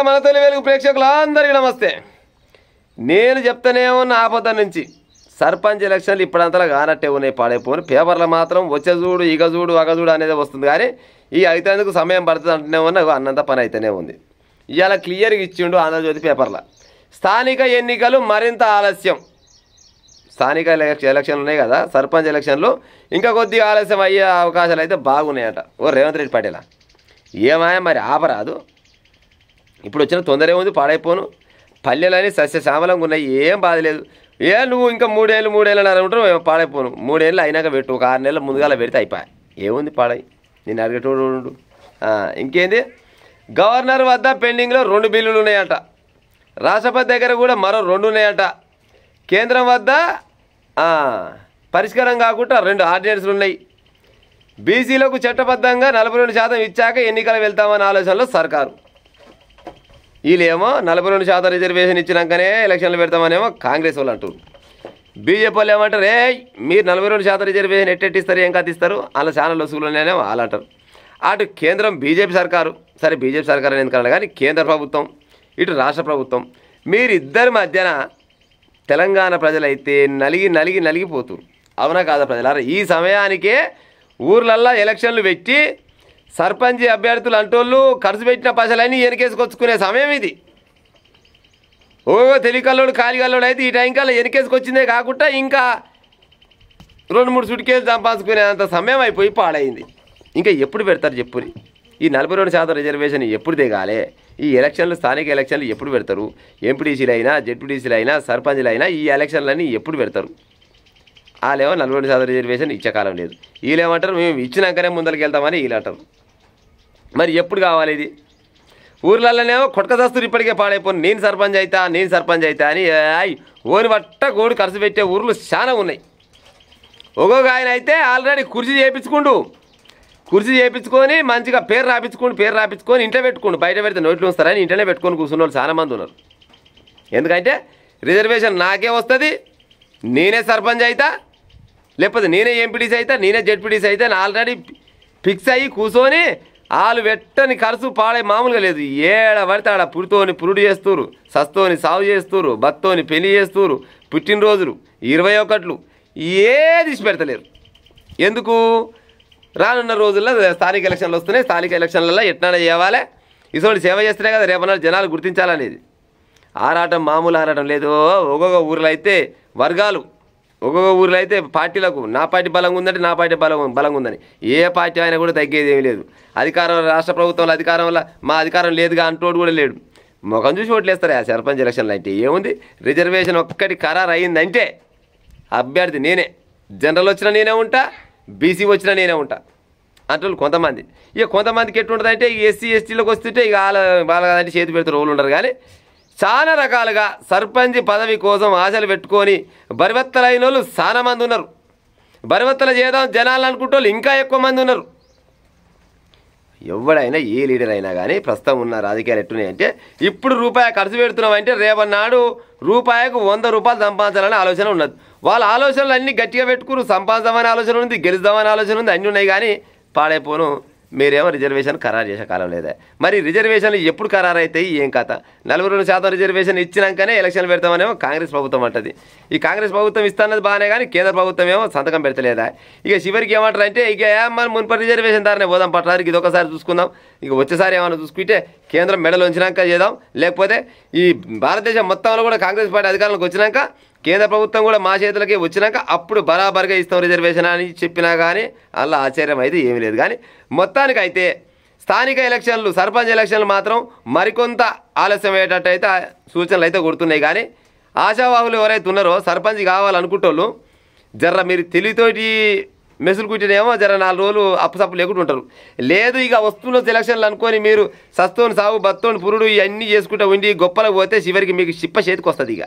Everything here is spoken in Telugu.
మన తొలి వెలుగు ప్రేక్షకులందరికీ నమస్తే. నేను చెప్తానే ఉన్న ఆపద నుంచి సర్పంచ్ ఎలక్షన్లు ఇప్పుడంతలా కానట్టే ఉన్నాయి. పాడైపోను పేపర్లో మాత్రం వచ్చే చూడు ఇక చూడు అగ చూడు అనేది వస్తుంది, కానీ ఈ అయితేందుకు సమయం పడుతుంది అంటూనే ఉన్నా అన్నంత పని అయితేనే ఉంది. ఇవాళ క్లియర్గా ఇచ్చిండు ఆంధ్రజ్యోతి పేపర్లో. స్థానిక ఎన్నికలు మరింత ఆలస్యం. స్థానిక ఎలక్షన్లు ఉన్నాయి కదా, సర్పంచ్ ఎలక్షన్లు ఇంకా కొద్దిగా ఆలస్యం అయ్యే అవకాశాలు అయితే బాగున్నాయట. ఓ రేవంత్ రెడ్డి పాటిలా ఏమాయా మరి ఆపరాదు. ఇప్పుడు వచ్చిన తొందర ఏముంది, పాడైపోను. పల్లెలని సస్యశ్యామలంగా ఉన్నాయి, ఏం బాధ లేదు. నువ్వు ఇంకా మూడేళ్ళన్నర ఉంటావు, పాడైపోను. 3 ఏళ్ళు అయినాక పెట్టు, ఒక 6 నెలల ముందుగా పెడితే అయిపోయా. ఏముంది పాడై, నేను అడిగేటోడు. ఇంకేంది, గవర్నర్ వద్ద పెండింగ్లో 2 బిల్లులు ఉన్నాయట. రాష్ట్రపతి దగ్గర కూడా మరో 2 ఉన్నాయట. కేంద్రం వద్ద పరిష్కారం కాకుండా 2 ఆర్డినెన్స్లు ఉన్నాయి. బీసీలకు చట్టబద్ధంగా 42% ఇచ్చాక ఎన్నికలు వెళ్తామన్న ఆలోచనలో సర్కారు. వీళ్ళేమో 42% రిజర్వేషన్ ఇచ్చినాకనే ఎలక్షన్లు పెడతామనేమో కాంగ్రెస్ వాళ్ళు అంటారు. బీజేపీ వాళ్ళు ఏమంటారు, మీరు 42% రిజర్వేషన్ ఎట్టెట్టిస్తారు, ఏం కత్తిస్తారు, అలా చాలా లొసుగులునేమో వాళ్ళు అంటారు. అటు కేంద్రం బీజేపీ సర్కారు, సరే బీజేపీ సర్కారు అని ఎందుకన్నా కానీ కేంద్ర ప్రభుత్వం, ఇటు రాష్ట్ర ప్రభుత్వం, మీరిద్దరి మధ్యన తెలంగాణ ప్రజలైతే నలిగిపోతున్నారు. అవునా కాదా ప్రజలారా? ఈ సమయానికే ఊర్లల్లో ఎలక్షన్లు పెట్టి సర్పంచ్ అభ్యర్థులు అంటోళ్ళు ఖర్చు పెట్టిన పైసలన్నీ వెనకేసుకొచ్చుకునే సమయం ఇది. తెలికల్లోడు కాలిగల్లోడు అయితే ఈ టైం కల్లా వెనకేసుకొచ్చిందే కాకుండా ఇంకా 2-3 సుడికేలు సంపాదించుకునేంత సమయం అయిపోయి పాడైంది. ఇంకా ఎప్పుడు పెడతారు చెప్పుని? ఈ 42% రిజర్వేషన్ ఎప్పుడు దిగాలి? ఈ ఎలక్షన్లు, స్థానిక ఎలక్షన్లు ఎప్పుడు పెడతారు? ఎంపీటీసీలు అయినా, జెడ్పీటీసీలు అయినా, సర్పంచ్లు అయినా ఈ ఎలక్షన్లన్నీ ఎప్పుడు పెడతారు? వాళ్ళేమో 42% రిజర్వేషన్ ఇచ్చే కాలం లేదు. వీళ్ళేమంటారు, మేము ఇచ్చినాకనే ముందరికి వెళ్తామని వీళ్ళు అంటారు. మరి ఎప్పుడు కావాలి ఇది? ఊర్లలోనేమో కొట్టకదస్తులు ఇప్పటికే పాడైపోయి నేను సర్పంచ్ అవుతా అని ఓని బట్ట కోడి ఖర్చు పెట్టే ఊర్లు చాలా ఉన్నాయి. ఒక్కొక్క ఆయన అయితే ఆల్రెడీ కుర్చీ చేయించుకొని మంచిగా పేరు రాపించుకొని ఇంట్లో పెట్టుకోండు. బయట పెడితే నోట్లు వస్తారని ఇంట్లోనే పెట్టుకొని కూర్చున్న వాళ్ళు చాలా మంది ఉన్నారు. ఎందుకంటే రిజర్వేషన్ నాకే వస్తుంది, నేనే సర్పంచ్ అవుతా, లేకపోతే నేనే ఎంపీటీసీ అవుతా, నేనే జెడ్పీటీసీ అవుతా అని ఆల్రెడీ ఫిక్స్ అయ్యి కూర్చొని వాళ్ళు పెట్టని ఖర్చు పాడే మామూలుగా లేదు. ఏడ పడితే ఆడ పురితోని పురుడు చేస్తురు, సస్తోని సాగు చేస్తురు, బత్తోని పెళ్లి చేస్తురు, పుట్టినరోజులు 21 ఏది పెడతలేరు. ఎందుకు? రానున్న రోజుల్లో స్థానిక ఎలక్షన్లు వస్తున్నాయి. స్థానిక ఎలక్షన్లలో ఎట్లా చేయాలి, ఇటువంటి సేవ చేస్తేనే కదా రేపటి జనాలు గుర్తించాలనేది. ఆరాటం మామూలు ఆరాటం లేదు. ఒక్కొక్క ఊరిలో అయితే వర్గాలు, ఒక్కొక్క ఊరిలో అయితే పార్టీలకు నా పార్టీ బలంగా ఉందంటే నా పార్టీ బలంగా ఉందని, ఏ పార్టీ అయినా కూడా తగ్గేది ఏమీ లేదు. అధికారం, రాష్ట్ర ప్రభుత్వంలో అధికారం వల్ల మా అధికారం లేదుగా అంటోడు కూడా లేడు. ముఖం చూసి ఓట్లు వేస్తారు ఆ సర్పంచ్ ఎలక్షన్లు. అంటే ఏముంది, రిజర్వేషన్ ఒక్కటి ఖరారు అయ్యిందంటే అభ్యర్థి నేనే, జనరల్ వచ్చినా నేనే ఉంటా, బీసీ వచ్చినా నేనే ఉంటా అంటూ కొంతమంది. ఇక కొంతమందికి ఎట్లుంటుందంటే ఎస్సీ ఎస్టీలకు వస్తుంటే ఇక వాళ్ళ చేతి పెడితే రోజులు ఉండరు. కానీ చాలా రకాలుగా సర్పంచ్ పదవి కోసం ఆశలు పెట్టుకొని బరివత్తలైన వాళ్ళు చాలా మంది ఉన్నారు. బరివత్తలు చేద్దాం జనాలు అనుకుంటే వాళ్ళు ఇంకా ఎక్కువ మంది ఉన్నారు. ఎవడైనా ఏ లీడర్ అయినా కానీ ప్రస్తుతం ఉన్న రాజకీయాలు ఎట్టున్నాయంటే, ఇప్పుడు రూపాయి ఖర్చు పెడుతున్నామంటే రేపన్నాడు రూపాయికు 100 రూపాయలు సంపాదించాలనే ఆలోచన ఉన్నది. వాళ్ళ ఆలోచనలు అన్నీ గట్టిగా పెట్టుకుని సంపాదించామనే ఆలోచన ఉంది, గెలుద్దామనే ఆలోచన ఉంది, అన్నీ ఉన్నాయి. కానీ పాడైపోను మీరేమో రిజర్వేషన్ ఖరారు చేసే కాలం లేదా? మరి రిజర్వేషన్లు ఎప్పుడు ఖరారు అవుతాయి, ఏం కథ? 42% రిజర్వేషన్ ఇచ్చినాకనే ఎలక్షన్లు పెడతామనేమో కాంగ్రెస్ ప్రభుత్వం అంటది. ఈ కాంగ్రెస్ ప్రభుత్వం ఇస్తున్నది బాగానే, కానీ కేంద్ర ప్రభుత్వం ఏమో సంతకం పెడతలేదా? ఇక చివరికి ఏమంటారు అంటే, ఇక మనం మున్పటి రిజర్వేషన్ దారినే పోదాం పట్టడానికి, ఇది ఒకసారి చూసుకుందాం, ఇక వచ్చేసారి ఏమైనా చూసుకుంటే కేంద్రం మెడలు ఉంచినాక చేద్దాం, లేకపోతే ఈ భారతదేశం మొత్తంలో కూడా కాంగ్రెస్ పార్టీ అధికారంలోకి వచ్చినాక కేంద్ర ప్రభుత్వం కూడా మా చేతులకి వచ్చినాక అప్పుడు బరాబర్గా ఇస్తాం రిజర్వేషన్ అని చెప్పినా కానీ అలా ఆశ్చర్యం అయితే ఏమీ లేదు. కానీ మొత్తానికైతే స్థానిక ఎలక్షన్లు, సర్పంచ్ ఎలక్షన్లు మాత్రం మరికొంత ఆలస్యం అయ్యేటట్టయితే సూచనలు అయితే కొడుతున్నాయి. కానీ ఆశావాహులు ఎవరైతే ఉన్నారో సర్పంచ్ కావాలనుకుంటోళ్ళు జర్ర మీరు తెలివితోటి మెసులు కుట్టినేమో జర 4 రోజులు అప్పుసప్పు లేకుండా ఉంటారు. లేదు ఇక వస్తున్న ఎలక్షన్లు అనుకొని మీరు సస్తోని సాగు బత్తోని పురుడు ఇవన్నీ చేసుకుంటూ ఉండి గొప్పలకు పోతే చివరికి మీకు చిప్ప చేతికి వస్తుంది. ఇక